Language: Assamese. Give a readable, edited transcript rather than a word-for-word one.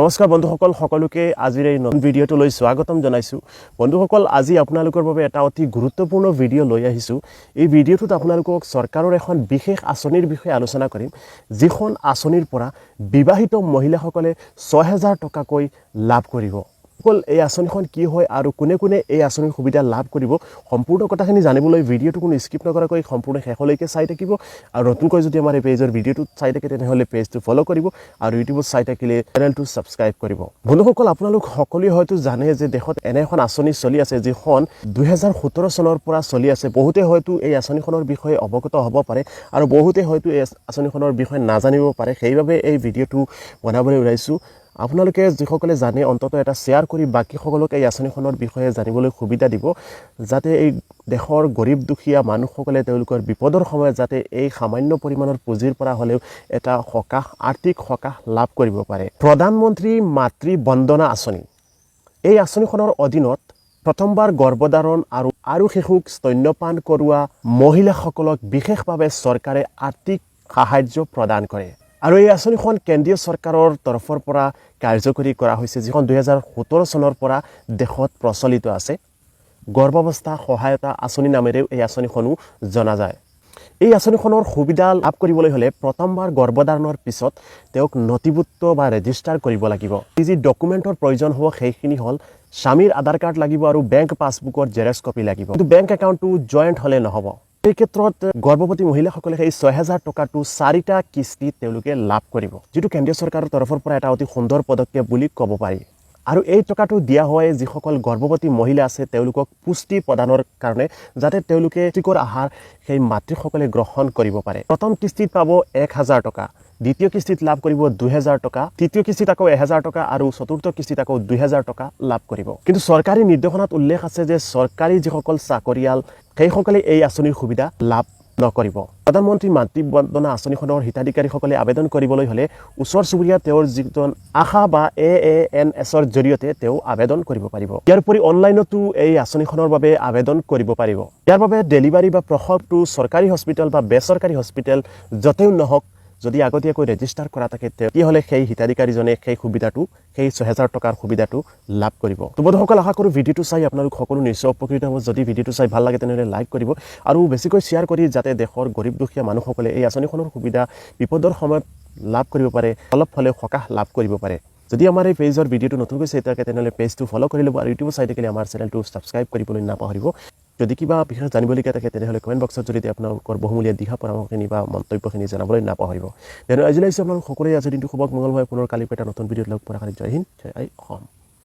নমস্কাৰ বন্ধুসকল সকলোকে আজিৰ এই নতুন ভিডিঅ'টো স্বাগতম জনাইছো বন্ধুসকল আজি আপোনালোকৰ বাবে এটা অতি গুৰুত্বপূৰ্ণ ভিডিঅ' লৈ আহিছো এই ভিডিঅ'টোত আপোনালোকক চৰকাৰৰ এখন বিশেষ আঁচনিৰ বিষয়ে আলোচনা কৰিম যিখন আঁচনিৰ পৰা বিবাহিত মহিলাসকলে ৬০০০ টকাকৈ লাভ কৰিব সকল এই আঁচনিখন কি হয় আৰু কোনে কোনে এই আঁচনিৰ সুবিধা লাভ কৰিব সম্পূৰ্ণ কথাখিনি জানিবলৈ ভিডিঅ'টো কোনো স্কিপ নকৰাকৈ সম্পূৰ্ণ শেষলৈকে চাই থাকিব আৰু নতুনকৈ যদি আমাৰ এই পেজৰ ভিডিঅ'টো চাই থাকে তেনেহ'লে পেজটো ফলো কৰিব আৰু ইউটিউবত চাই থাকিলে চেনেলটো সাবস্ক্ৰাইব কৰিব বন্ধুসকল আপোনালোক সকলোৱে হয়তো জানে যে দেশত এনে এখন আঁচনি চলি আছে যিখন ২০১৭ চনৰ পৰা চলি আছে বহুতে হয়তো এই আঁচনিখনৰ বিষয়ে অৱগত হ'ব পাৰে আৰু বহুতে হয়তো এই আঁচনিখনৰ বিষয়ে নাজানিব পাৰে সেইবাবে এই ভিডিঅ'টো বনাবলৈ ওলাইছো আপোনালোকে যিসকলে জানে অন্তত এটা শেয়াৰ কৰি বাকি সকলক এই আঁচনিখনৰ বিষয়ে জানিবলৈ সুবিধা দিব যাতে এই দেশৰ গৰীব দুখীয়া মানুহসকলে তেওঁলোকৰ বিপদৰ সময়ত যাতে এই সামান্য পৰিমাণৰ পুঁজিৰ পৰা হ'লেও এটা সকাহ আৰ্থিক সকাহ লাভ কৰিব পাৰে প্ৰধানমন্ত্ৰী মাতৃ বন্দনা আঁচনি এই আঁচনিখনৰ অধীনত প্ৰথমবাৰ গৰ্ভধাৰণ আৰু শিশুক স্তন্যপান কৰোৱা মহিলাসকলক বিশেষভাৱে চৰকাৰে আৰ্থিক সাহায্য প্ৰদান কৰে আৰু এই আঁচনিখন কেন্দ্ৰীয় চৰকাৰৰ তৰফৰ পৰা কাৰ্যকৰী কৰা হৈছে যিখন ২০১৭ চনৰ পৰা দেশত প্ৰচলিত আছে গৰ্ভাৱস্থা সহায়তা আঁচনি নামেৰেও এই আঁচনিখনো জনা যায় এই আঁচনিখনৰ সুবিধা লাভ কৰিবলৈ হ'লে প্ৰথমবাৰ গৰ্ভধাৰণৰ পিছত তেওঁক নথিভুক্ত বা ৰেজিষ্টাৰ কৰিব লাগিব যি ডকুমেণ্টৰ প্ৰয়োজন হ'ব সেইখিনি হ'ল স্বামীৰ আধাৰ কাৰ্ড লাগিব আৰু বেংক পাছবুকৰ জেৰক্স কপি লাগিব কিন্তু বেংক একাউণ্টটো জইণ্ট হ'লে নহ'ব এই ক্ষেত্ৰত গৰ্ভৱতী মহিলাসকলে এই ৬০০০ টকাটো ৪টা কিস্তিত তেওঁলোকে লাভ কৰিব যেটো কেন্দ্ৰীয় চৰকাৰৰ তৰফৰ পৰা এটা অতি সুন্দৰ পদক্ষেপ বুলি ক'ব পাৰি আৰু এই টকাটো দিয়া হয় যিসকল গৰ্ভৱতী মহিলা আছে তেওঁলোকক পুষ্টি প্ৰদানৰ কাৰণে যাতে তেওঁলোকে পুষ্টিকৰ আহাৰ সেই মাতৃসকলে গ্ৰহণ কৰিব পাৰে প্ৰথম কিস্তিত পাব ১০০০ টকা দ্বিতীয় কিস্তিত লাভ কৰিব ২০০০ টকা তৃতীয় কিস্তিত আকৌ ১০০০ টকা আৰু চতুৰ্থ কিস্তিত আকৌ ২০০০ টকা লাভ কৰিব কিন্তু চৰকাৰী নিৰ্দেশনাত উল্লেখ আছে যে চৰকাৰী যিসকল চাকৰিয়াল সেইসকলে এই আঁচনিৰ সুবিধা লাভ নকৰিব প্ৰধানমন্ত্ৰী মাতৃ বন্দনা আঁচনিখনৰ হিতাধিকাৰীসকলে আবেদন কৰিবলৈ হ'লে ওচৰ চুবুৰীয়া তেওঁৰ যিজন আশা বা AANSৰ জৰিয়তে তেওঁ আবেদন কৰিব পাৰিব ইয়াৰ উপৰি অনলাইনতো এই আঁচনিখনৰ বাবে আবেদন কৰিব পাৰিব ইয়াৰ বাবে ডেলিভাৰী বা প্ৰসৱটো চৰকাৰী হস্পিটেল বা বেচৰকাৰী হস্পিটেল যতেও নহওক যদি আগতীয়াকৈ ৰেজিষ্টাৰ কৰা থাকে তেতিয়াহ'লে সেই হিতাধিকাৰীজনে সেই সুবিধাটো সেই ৬০০০ টকাৰ সুবিধাটো লাভ কৰিব তো বন্ধুসকল আশা কৰোঁ ভিডিঅ'টো চাই আপোনালোক সকলো নিশ্চয় উপকৃত হ'ব যদি ভিডিঅ'টো চাই ভাল লাগে তেনেহ'লে লাইক কৰিব আৰু বেছিকৈ শ্বেয়াৰ কৰি যাতে দেশৰ গৰীব দুখীয়া মানুহসকলে এই আঁচনিখনৰ সুবিধা বিপদৰ সময়ত লাভ কৰিব পাৰে অলপ হ'লেও সকাহ লাভ কৰিব পাৰে যদি আমাৰ এই পেজৰ ভিডিঅ'টো নতুনকৈ চাই থাকে তেনেহ'লে পেজটো ফলো কৰি ল'ব আৰু ইউটিউবত চাই থাকিলে আমাৰ চেনেলটো সাবস্ক্ৰাইব কৰিবলৈ নাপাহৰিব যদি কিবা বিশেষ জানিবলগীয়া থাকে তেনেহ'লে কমেণ্ট বক্সত যদি আপোনালোকৰ বহুমূলীয়া দিহা পৰামৰ্শখিনি বা মন্তব্যখিনি জনাবলৈ নাপাহৰিব তেনেহ'লে আজিলৈ আপোনালোক সকলোৱে আজি দিনটো শুভ মংগলময় পুনৰ কালি এটা নতুন ভিডিঅ'ত লগ পোৱাৰ কাৰণে জয় হিন্দ জয় অসম